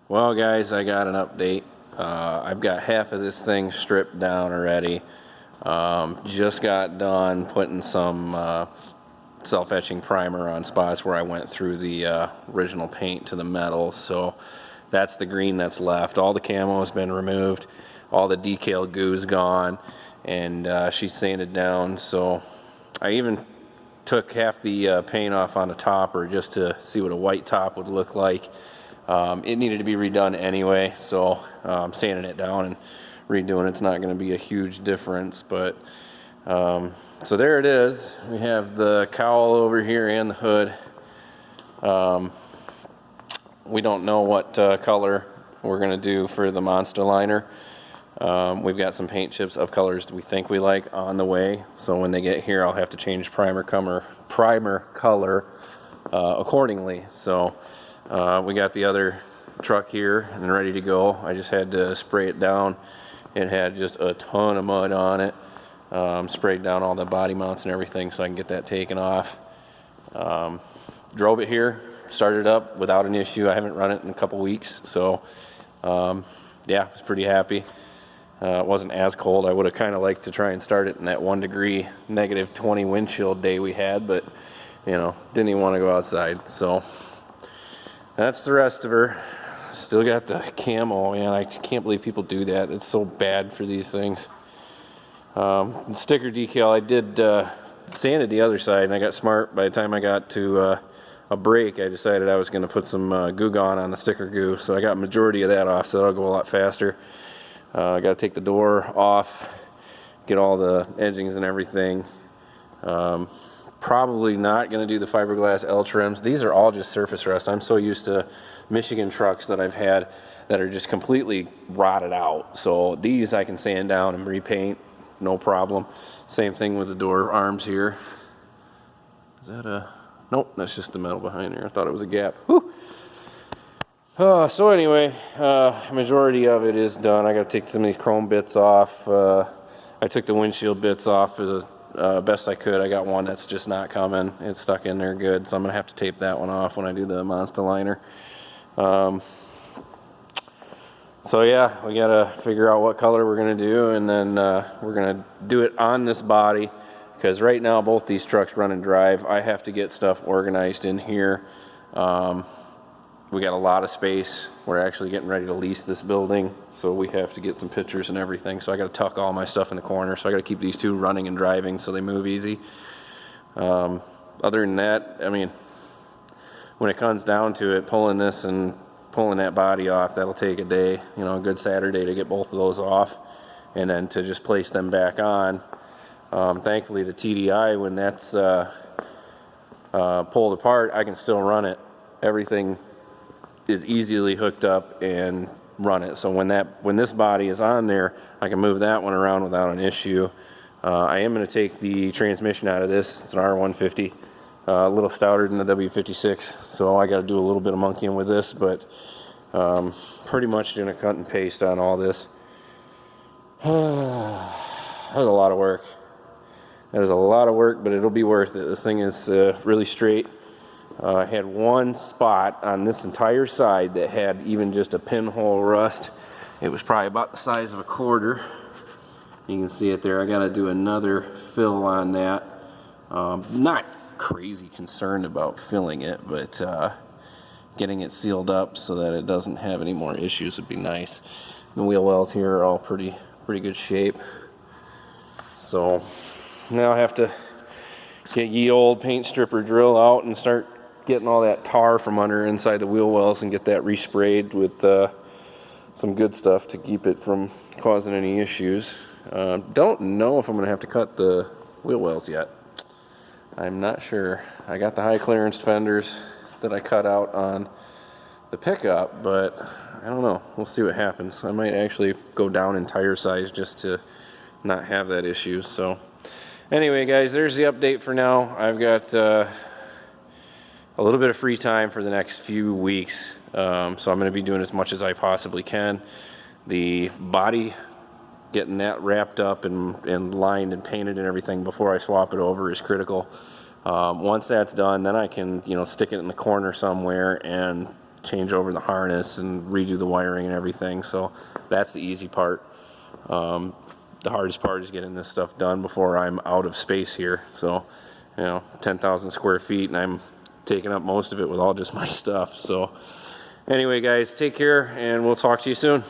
Well, guys, I got an update. I've got half of this thing stripped down already. Just got done putting some self-etching primer on spots where I went through the original paint to the metal. So that's the green that's left. All the camo has been removed. All the decal goo's gone, and she sanded down. So I even took half the paint off on the topper just to see what a white top would look like. It needed to be redone anyway, so I'm sanding it down and redoing it. It's not going to be a huge difference, but so there it is. We have the cowl over here and the hood. We don't know what color we're going to do for the monster liner. We've got some paint chips of colors that we think we like on the way, so when they get here I'll have to change primer color accordingly. So we got the other truck here and ready to go. I just had to spray it down. It had just a ton of mud on it. Sprayed down all the body mounts and everything so I can get that taken off. Drove it here, started up without an issue. I haven't run it in a couple weeks, so yeah, I was pretty happy. It wasn't as cold. I would have kind of liked to try and start it in that 1 degree -20 wind chill day we had, but you know, didn't even want to go outside. So that's the rest of her. Still got the camo, man. I can't believe people do that. It's so bad for these things. The sticker decal, I did sanded the other side, and I got smart. By the time I got to a break, I decided I was going to put some Goo Gone on the sticker goo. So I got majority of that off, so that'll go a lot faster. I got to take the door off, get all the edgings and everything. Probably not going to do the fiberglass L trims. These are all just surface rust. I'm so used to Michigan trucks that I've had that are just completely rotted out. So these I can sand down and repaint, no problem. Same thing with the door arms here. Is that a... Nope, that's just the metal behind there. I thought it was a gap. Whew. So anyway, majority of it is done. I got to take some of these chrome bits off. I took the windshield bits off for the best I could. I got one that's just not coming. It's stuck in there good, so I'm gonna have to tape that one off when I do the monster liner. So yeah, we gotta figure out what color we're gonna do, and then we're gonna do it on this body, because right now both these trucks run and drive. I have to get stuff organized in here. We got a lot of space. We're actually getting ready to lease this building, so we have to get some pictures and everything. So I got to tuck all my stuff in the corner. So I got to keep these two running and driving so they move easy. Other than that, I mean, when it comes down to it, pulling this and pulling that body off, that'll take a day, you know, a good Saturday to get both of those off, and then to just place them back on. Thankfully, the TDI, when that's pulled apart, I can still run it. Everything is easily hooked up and run it. So when this body is on there, I can move that one around without an issue. I am going to take the transmission out of this. It's an R150, a little stouter than the W56, so I got to do a little bit of monkeying with this, but pretty much going to cut and paste on all this. That was a lot of work. That is a lot of work, but it'll be worth it. This thing is really straight. I had one spot on this entire side that had even just a pinhole rust. It was probably about the size of a quarter. You can see it there. I got to do another fill on that. Not crazy concerned about filling it, but getting it sealed up so that it doesn't have any more issues would be nice. The wheel wells here are all pretty good shape. So now I have to get ye old paint stripper drill out and start getting all that tar from under inside the wheel wells and get that resprayed with some good stuff to keep it from causing any issues. Don't know if I'm going to have to cut the wheel wells yet. I'm not sure. I got the high clearance fenders that I cut out on the pickup, but I don't know. We'll see what happens. I might actually go down in tire size just to not have that issue. So anyway, guys, there's the update for now. I've got a little bit of free time for the next few weeks, so I'm going to be doing as much as I possibly can. The body, getting that wrapped up and lined and painted and everything before I swap it over is critical. Once that's done, then I can, you know, stick it in the corner somewhere and change over the harness and redo the wiring and everything. So that's the easy part. The hardest part is getting this stuff done before I'm out of space here. So, 10,000 square feet, and I'm taking up most of it with all just my stuff. So anyway, guys, take care, and we'll talk to you soon.